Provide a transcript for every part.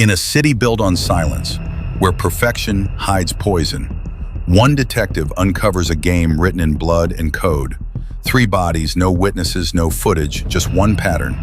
In a city built on silence, where perfection hides poison, one detective uncovers a game written in blood and code. 3 bodies, no witnesses, no footage, just one pattern,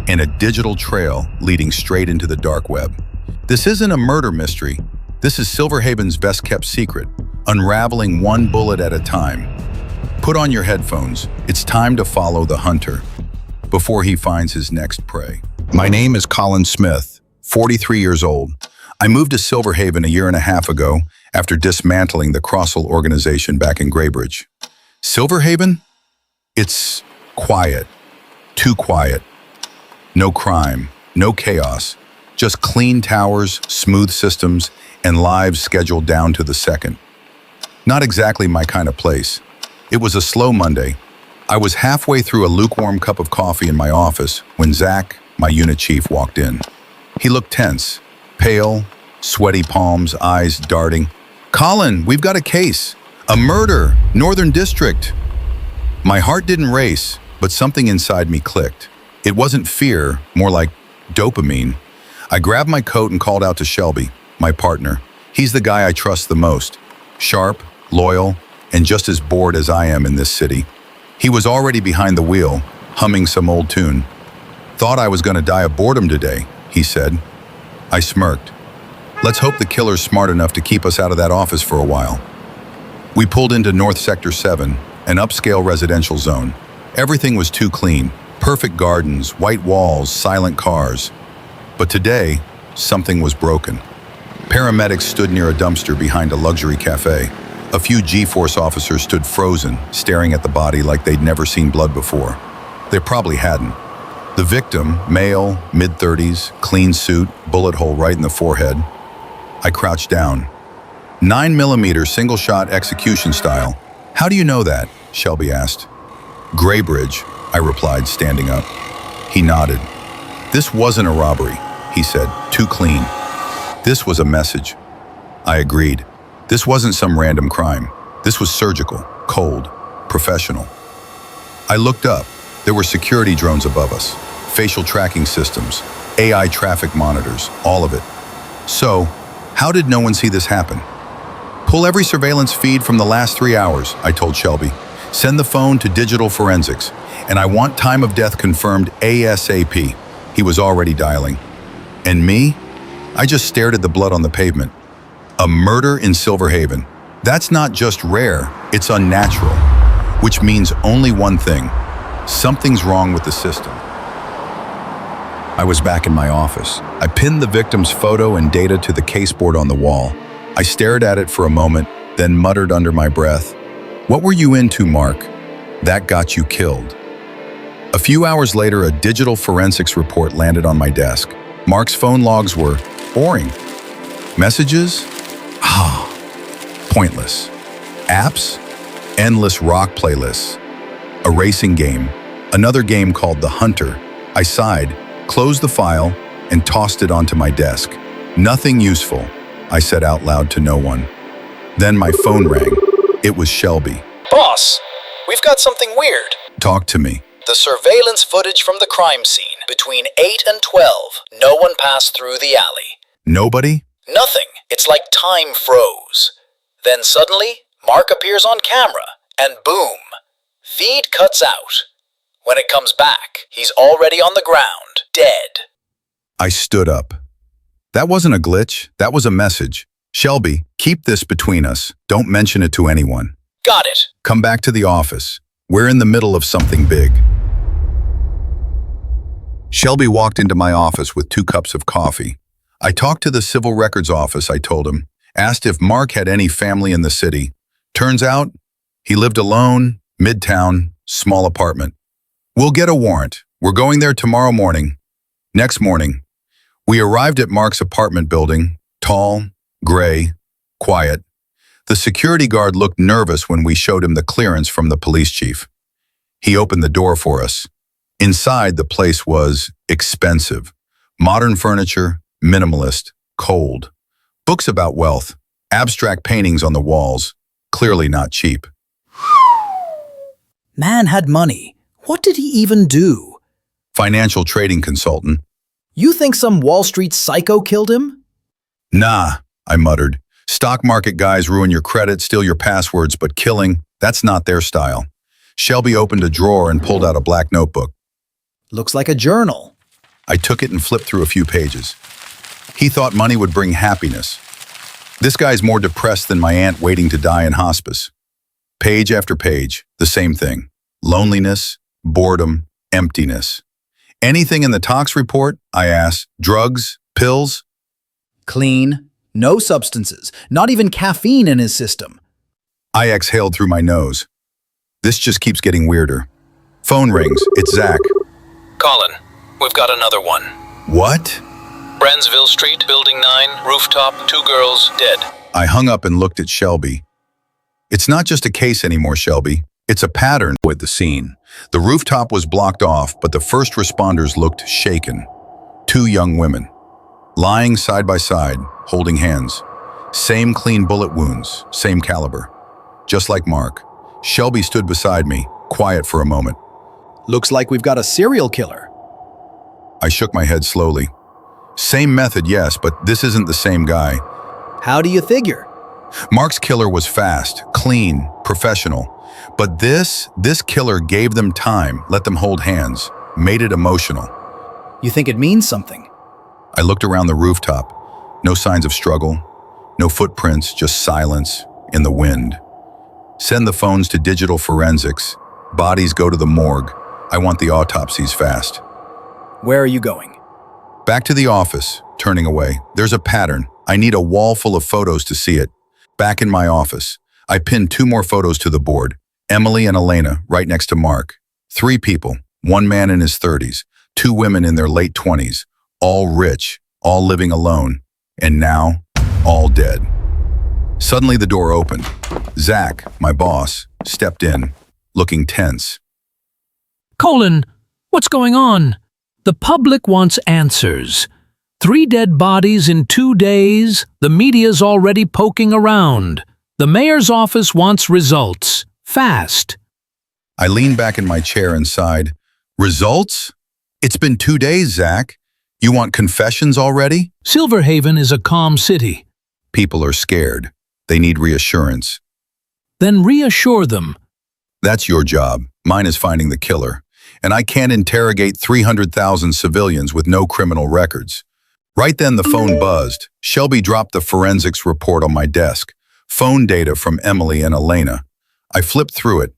and a digital trail leading straight into the dark web. This isn't a murder mystery. This is Silverhaven's best-kept secret, unraveling one bullet at a time. Put on your headphones. It's time to follow the hunter before he finds his next prey. My name is Colin Smith, 43 years old. I moved to Silverhaven a year and a half ago after dismantling the Crossell organization back in Graybridge. Silverhaven? It's quiet. Too quiet. No crime, no chaos, just clean towers, smooth systems, and lives scheduled down to the second. Not exactly my kind of place. It was a slow Monday. I was halfway through a lukewarm cup of coffee in my office when Zach, my unit chief, walked in. He looked tense, pale, sweaty palms, eyes darting. "Colin, we've got a case. A murder, Northern District." My heart didn't race, but something inside me clicked. It wasn't fear, more like dopamine. I grabbed my coat and called out to Shelby, my partner. He's the guy I trust the most. Sharp, loyal, and just as bored as I am in this city. He was already behind the wheel, humming some old tune. "Thought I was going to die of boredom today," he said. I smirked. "Let's hope the killer's smart enough to keep us out of that office for a while." We pulled into North Sector 7, an upscale residential zone. Everything was too clean. Perfect gardens, white walls, silent cars. But today, something was broken. Paramedics stood near a dumpster behind a luxury cafe. A few G-Force officers stood frozen, staring at the body like they'd never seen blood before. They probably hadn't. The victim, male, mid-30s, clean suit, bullet hole right in the forehead. I crouched down. 9mm single-shot execution style. "How do you know that?" Shelby asked. "Graybridge," I replied, standing up. He nodded. "This wasn't a robbery," he said, "too clean. This was a message." I agreed. This wasn't some random crime. This was surgical, cold, professional. I looked up. There were security drones above us, facial tracking systems, AI traffic monitors, all of it. So, how did no one see this happen? "Pull every surveillance feed from the last 3 hours," I told Shelby. "Send the phone to digital forensics, and I want time of death confirmed ASAP." He was already dialing. And me? I just stared at the blood on the pavement. A murder in Silverhaven. That's not just rare, it's unnatural. Which means only one thing. Something's wrong with the system. I was back in my office. I pinned the victim's photo and data to the caseboard on the wall. I stared at it for a moment, then muttered under my breath, "What were you into, Mark? That got you killed." A few hours later, a digital forensics report landed on my desk. Mark's phone logs were boring. Messages? Pointless. Apps? Endless rock playlists. A racing game. Another game called The Hunter. I sighed, closed the file, and tossed it onto my desk. "Nothing useful," I said out loud to no one. Then my phone rang. It was Shelby. "Boss, we've got something weird." "Talk to me." "The surveillance footage from the crime scene between 8 and 12. No one passed through the alley." "Nobody?" "Nothing. It's like time froze. Then suddenly, Mark appears on camera, and boom, feed cuts out. When it comes back, he's already on the ground, dead." I stood up. That wasn't a glitch, that was a message. "Shelby, keep this between us. Don't mention it to anyone." "Got it." "Come back to the office. We're in the middle of something big." Shelby walked into my office with 2 cups of coffee. I talked to the civil records office, I told him, asked if Mark had any family in the city. Turns out, he lived alone, midtown, small apartment. "We'll get a warrant. We're going there tomorrow morning." Next morning, we arrived at Mark's apartment building, tall, gray, quiet. The security guard looked nervous when we showed him the clearance from the police chief. He opened the door for us. Inside, the place was expensive. Modern furniture, minimalist, cold. Books about wealth, abstract paintings on the walls, clearly not cheap. Man had money. What did he even do? Financial trading consultant. You think some Wall Street psycho killed him? Nah, I muttered. Stock market guys ruin your credit, steal your passwords, but killing, that's not their style. Shelby opened a drawer and pulled out a black notebook. Looks like a journal. I took it and flipped through a few pages. He thought money would bring happiness. This guy's more depressed than my aunt waiting to die in hospice. Page after page, the same thing. Loneliness, boredom, emptiness. Anything in the tox report? I asked. Drugs? Pills? Clean. No substances. Not even caffeine in his system. I exhaled through my nose. This just keeps getting weirder. Phone rings. It's Zach. Colin, we've got another one. What? Bransville Street, Building 9, rooftop, 2 girls, dead. I hung up and looked at Shelby. It's not just a case anymore, Shelby. It's a pattern with the scene. The rooftop was blocked off, but the first responders looked shaken. 2 young women, lying side by side, holding hands. Same clean bullet wounds, same caliber. Just like Mark, Shelby stood beside me, quiet for a moment. Looks like we've got a serial killer. I shook my head slowly. Same method, yes, but this isn't the same guy. How do you figure? Mark's killer was fast, clean, professional. But this killer gave them time, let them hold hands, made it emotional. You think it means something? I looked around the rooftop. No signs of struggle, no footprints, just silence in the wind. Send the phones to digital forensics. Bodies go to the morgue. I want the autopsies fast. Where are you going? Back to the office, turning away. There's a pattern. I need a wall full of photos to see it. Back in my office, I pinned 2 more photos to the board. Emily and Elena, right next to Mark. 3 people, 1 man in his 30s, 2 women in their late 20s, all rich, all living alone, and now, all dead. Suddenly the door opened. Zach, my boss, stepped in, looking tense. Colin, what's going on? The public wants answers. 3 dead bodies in 2 days. The media's already poking around. The mayor's office wants results. Fast. I leaned back in my chair and sighed. Results? It's been 2 days, Zach. You want confessions already? Silverhaven is a calm city. People are scared. They need reassurance. Then reassure them. That's your job. Mine is finding the killer. And I can't interrogate 300,000 civilians with no criminal records. Right then the phone buzzed. Shelby dropped the forensics report on my desk. Phone data from Emily and Elena. I flipped through it.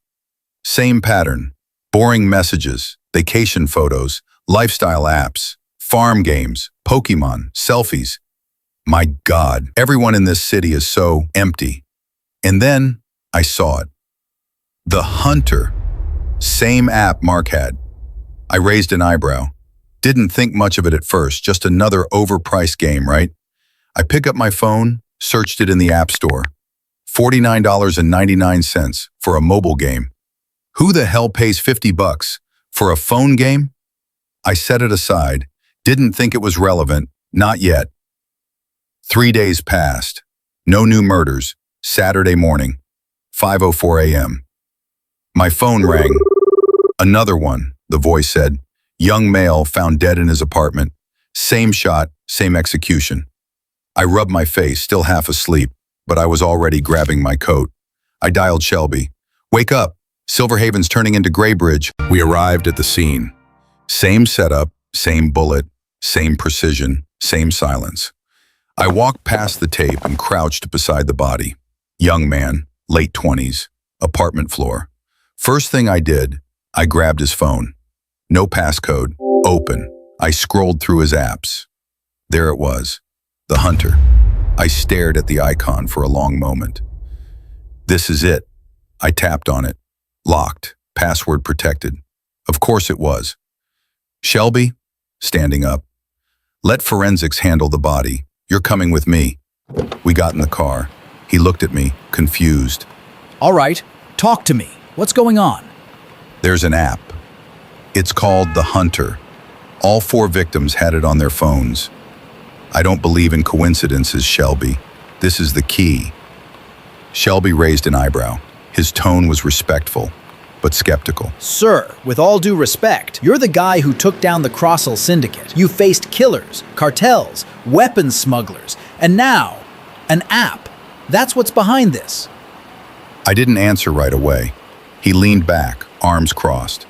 Same pattern. Boring messages, vacation photos, lifestyle apps, farm games, Pokemon, selfies. My God, everyone in this city is so empty. And then I saw it. The Hunter. Same app Mark had. I raised an eyebrow. Didn't think much of it at first, just another overpriced game, right? I pick up my phone, searched it in the App Store. $49.99 for a mobile game. Who the hell pays $50 for a phone game? I set it aside, didn't think it was relevant, not yet. 3 days passed. No new murders. Saturday morning, 5:04 a.m. My phone rang. Another one, the voice said. Young male found dead in his apartment. Same shot, same execution. I rubbed my face, still half asleep, but I was already grabbing my coat. I dialed Shelby. Wake up. Silverhaven's turning into Graybridge. We arrived at the scene. Same setup, same bullet, same precision, same silence. I walked past the tape and crouched beside the body. Young man, late 20s, apartment floor. First thing I did, I grabbed his phone. No passcode, open. I scrolled through his apps. There it was, the Hunter. I stared at the icon for a long moment. This is it. I tapped on it. Locked, password protected. Of course it was. Shelby, standing up. Let forensics handle the body. You're coming with me. We got in the car. He looked at me, confused. All right, talk to me. What's going on? There's an app. It's called The Hunter. All 4 victims had it on their phones. I don't believe in coincidences, Shelby. This is the key. Shelby raised an eyebrow. His tone was respectful. but skeptical. Sir, with all due respect, you're the guy who took down the Crossell Syndicate. You faced killers, cartels, weapons smugglers, and now, an app. That's what's behind this. I didn't answer right away. He leaned back, arms crossed.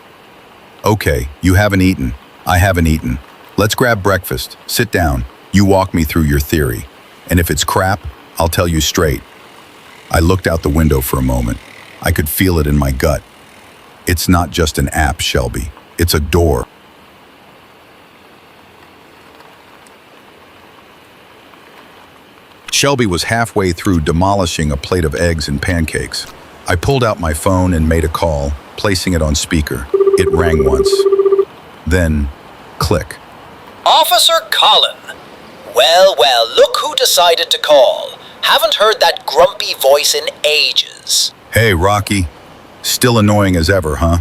Okay, you haven't eaten. I haven't eaten. Let's grab breakfast. Sit down. You walk me through your theory. And if it's crap, I'll tell you straight. I looked out the window for a moment. I could feel it in my gut. It's not just an app, Shelby. It's a door. Shelby was halfway through demolishing a plate of eggs and pancakes. I pulled out my phone and made a call, placing it on speaker. It rang once. Then, click. Officer Colin. Well, look who decided to call. Haven't heard that grumpy voice in ages. Hey, Rocky. Still annoying as ever, huh?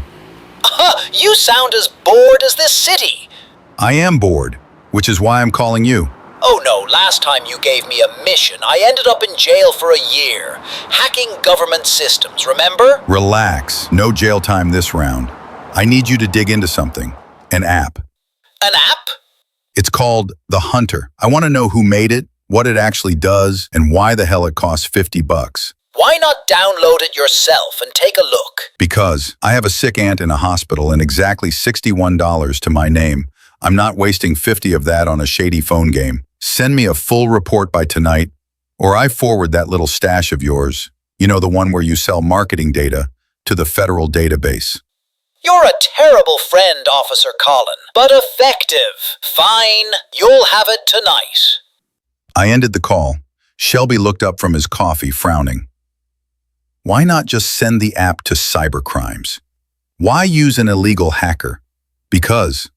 You sound as bored as this city. I am bored, which is why I'm calling you. Oh no, last time you gave me a mission, I ended up in jail for a year. Hacking government systems, remember? Relax. No jail time this round. I need you to dig into something. An app. An app? It's called The Hunter. I want to know who made it, what it actually does, and why the hell it costs $50. Why not download it yourself and take a look? Because I have a sick aunt in a hospital and exactly $61 to my name. I'm not wasting 50 of that on a shady phone game. Send me a full report by tonight, or I forward that little stash of yours, you know, the one where you sell marketing data, to the federal database. You're a terrible friend, Officer Colin, but effective. Fine, you'll have it tonight. I ended the call. Shelby looked up from his coffee, frowning. Why not just send the app to cybercrimes? Why use an illegal hacker? Because,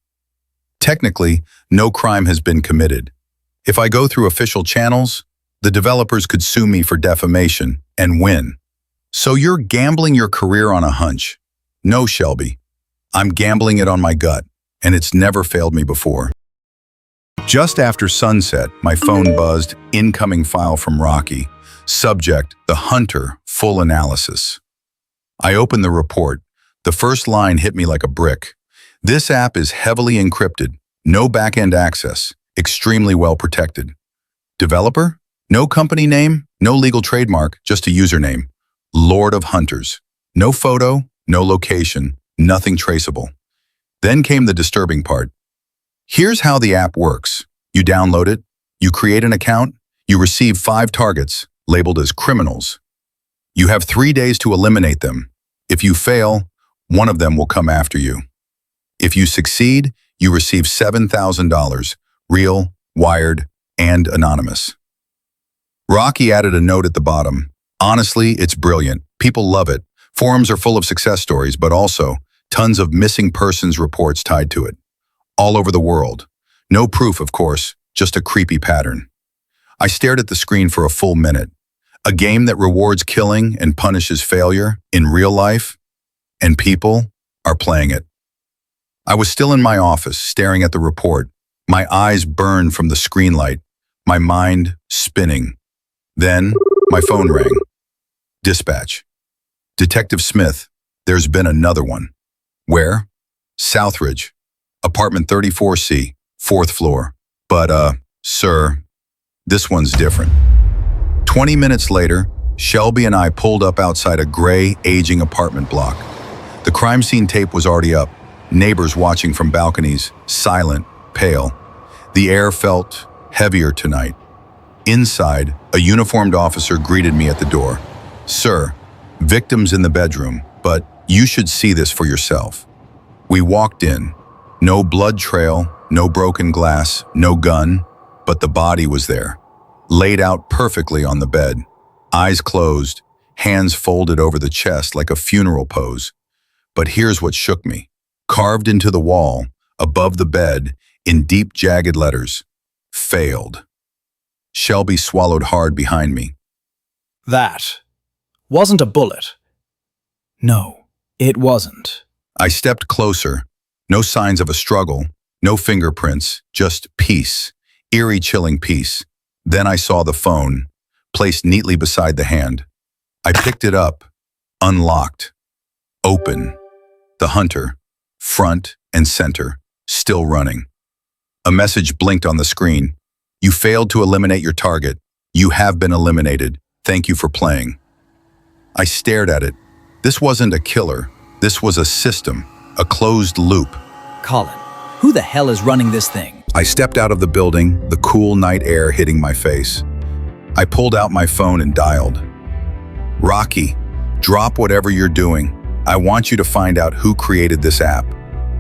technically, no crime has been committed. If I go through official channels, the developers could sue me for defamation and win. So you're gambling your career on a hunch. No, Shelby. I'm gambling it on my gut, and it's never failed me before. Just after sunset, my phone buzzed, incoming file from Rocky. Subject, The Hunter, full analysis. I opened the report. The first line hit me like a brick. This app is heavily encrypted, no back-end access, extremely well protected. Developer? No company name, no legal trademark, just a username. Lord of Hunters. No photo, no location, nothing traceable. Then came the disturbing part. Here's how the app works. You download it, you create an account, you receive 5 targets, labeled as criminals. You have 3 days to eliminate them. If you fail, one of them will come after you. If you succeed, you receive $7,000, real, wired, and anonymous. Rocky added a note at the bottom. Honestly, it's brilliant. People love it. Forums are full of success stories, but also tons of missing persons reports tied to it. All over the world. No proof, of course, just a creepy pattern. I stared at the screen for a full minute. A game that rewards killing and punishes failure in real life, and people are playing it. I was still in my office, staring at the report. My eyes burned from the screen light, my mind spinning. Then, my phone rang. Dispatch. Detective Smith, there's been another one. Where? Southridge. Apartment 34C, 4th floor. But, sir, this one's different. 20 minutes later, Shelby and I pulled up outside a gray, aging apartment block. The crime scene tape was already up, neighbors watching from balconies, silent, pale. The air felt heavier tonight. Inside, a uniformed officer greeted me at the door. Sir, victims in the bedroom, but you should see this for yourself. We walked in. No blood trail, no broken glass, no gun, but the body was there. Laid out perfectly on the bed, eyes closed, hands folded over the chest like a funeral pose. But here's what shook me. Carved into the wall, above the bed, in deep jagged letters, failed. Shelby swallowed hard behind me. That wasn't a bullet. No, it wasn't. I stepped closer. No signs of a struggle, no fingerprints, just peace, eerie chilling peace. Then I saw the phone, placed neatly beside the hand. I picked it up, unlocked, open. The hunter, front and center, still running. A message blinked on the screen. You failed to eliminate your target. You have been eliminated. Thank you for playing. I stared at it. This wasn't a killer. This was a system, a closed loop. Colin, who the hell is running this thing? I stepped out of the building, the cool night air hitting my face. I pulled out my phone and dialed. Rocky, drop whatever you're doing. I want you to find out who created this app.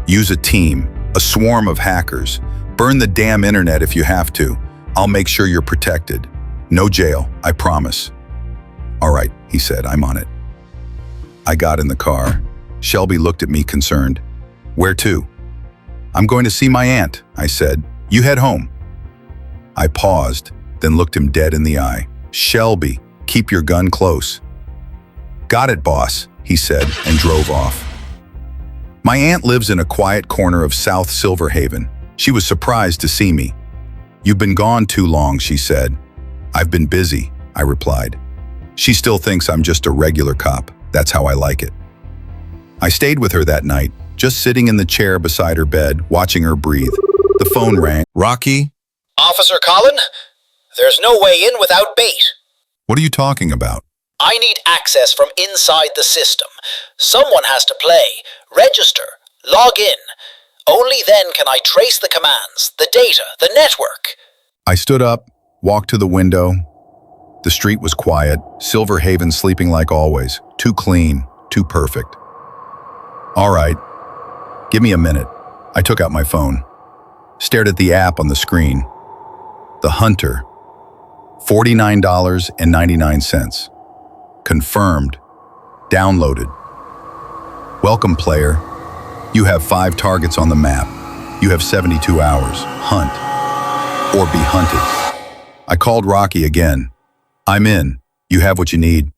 Use a team, a swarm of hackers. Burn the damn internet if you have to. I'll make sure you're protected. No jail, I promise. All right, he said, I'm on it. I got in the car. Shelby looked at me concerned. Where to? I'm going to see my aunt, I said. You head home. I paused, then looked him dead in the eye. Shelby, keep your gun close. Got it, boss, he said, and drove off. My aunt lives in a quiet corner of South Silverhaven. She was surprised to see me. You've been gone too long, she said. I've been busy, I replied. She still thinks I'm just a regular cop. That's how I like it. I stayed with her that night, just sitting in the chair beside her bed, watching her breathe. The phone rang. Rocky? Officer Colin? There's no way in without bait. What are you talking about? I need access from inside the system. Someone has to play, register, log in. Only then can I trace the commands, the data, the network. I stood up, walked to the window. The street was quiet, Silverhaven sleeping like always. Too clean, too perfect. All right, give me a minute. I took out my phone, stared at the app on the screen. The Hunter, $49.99. Confirmed, downloaded. Welcome, player. You have 5 targets on the map. You have 72 hours. Hunt or be hunted. I called Rocky again. I'm in. You have what you need.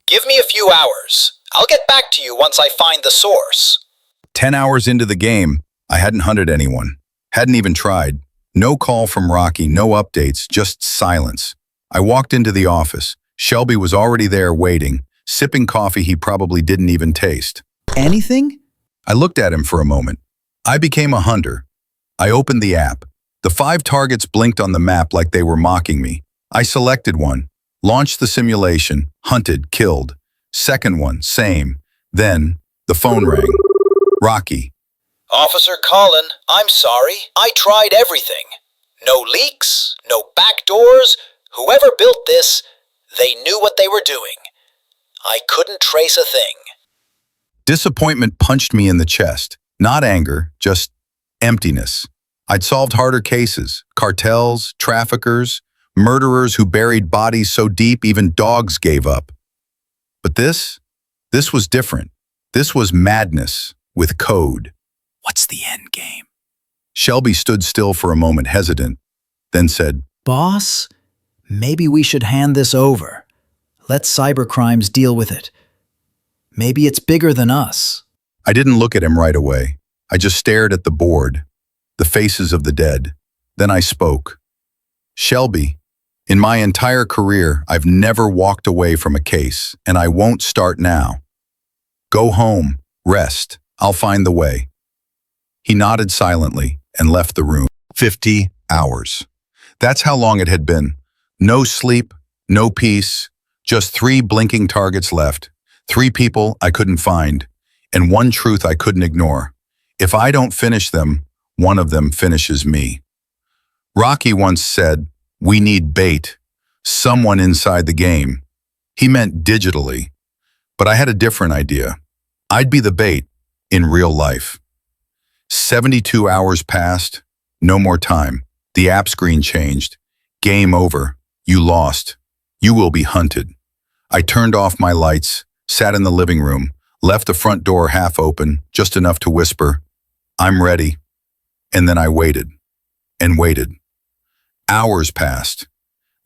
Give me a few hours. I'll get back to you once I find the source. 10 hours into the game, I hadn't hunted anyone. Hadn't even tried. No call from Rocky, no updates, just silence. I walked into the office. Shelby was already there waiting, sipping coffee he probably didn't even taste. Anything? I looked at him for a moment. I became a hunter. I opened the app. The 5 targets blinked on the map like they were mocking me. I selected one, launched the simulation, hunted, killed. Second one, same. Then, the phone rang. Rocky. Officer Colin, I'm sorry. I tried everything. No leaks, no back doors. Whoever built this, they knew what they were doing. I couldn't trace a thing. Disappointment punched me in the chest. Not anger, just emptiness. I'd solved harder cases, cartels, traffickers, murderers who buried bodies so deep even dogs gave up. But this was different. This was madness with code. What's the end game? Shelby stood still for a moment, hesitant, then said, Boss, maybe we should hand this over. Let cybercrimes deal with it. Maybe it's bigger than us. I didn't look at him right away. I just stared at the board, the faces of the dead. Then I spoke. Shelby, in my entire career, I've never walked away from a case, and I won't start now. Go home, rest, I'll find the way. He nodded silently and left the room. 50 hours. That's how long it had been. No sleep, no peace, just 3 blinking targets left. 3 people I couldn't find, and one truth I couldn't ignore. If I don't finish them, one of them finishes me. Rocky once said, we need bait, someone inside the game. He meant digitally, but I had a different idea. I'd be the bait in real life. 72 hours passed, no more time. The app screen changed. Game over. You lost. You will be hunted. I turned off my lights, sat in the living room, left the front door half open, just enough to whisper, I'm ready. And then I waited and waited. Hours passed.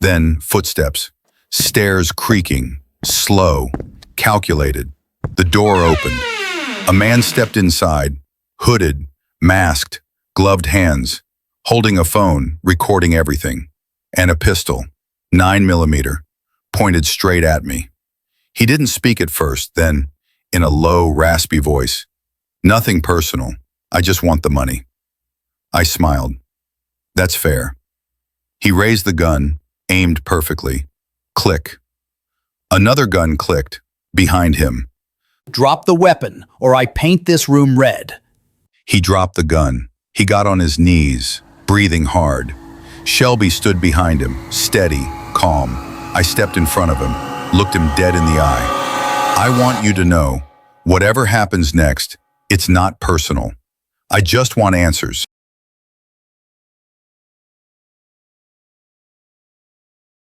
Then footsteps, stairs creaking, slow, calculated. The door opened. A man stepped inside, hooded, masked, gloved hands, holding a phone, recording everything, and a pistol, 9mm, pointed straight at me. He didn't speak at first, then, in a low, raspy voice, Nothing personal. I just want the money. I smiled. That's fair. He raised the gun, aimed perfectly. Click. Another gun clicked, behind him. Drop the weapon, or I paint this room red. He dropped the gun. He got on his knees, breathing hard. Shelby stood behind him, steady, calm. I stepped in front of him, looked him dead in the eye. I want you to know, whatever happens next, it's not personal. I just want answers.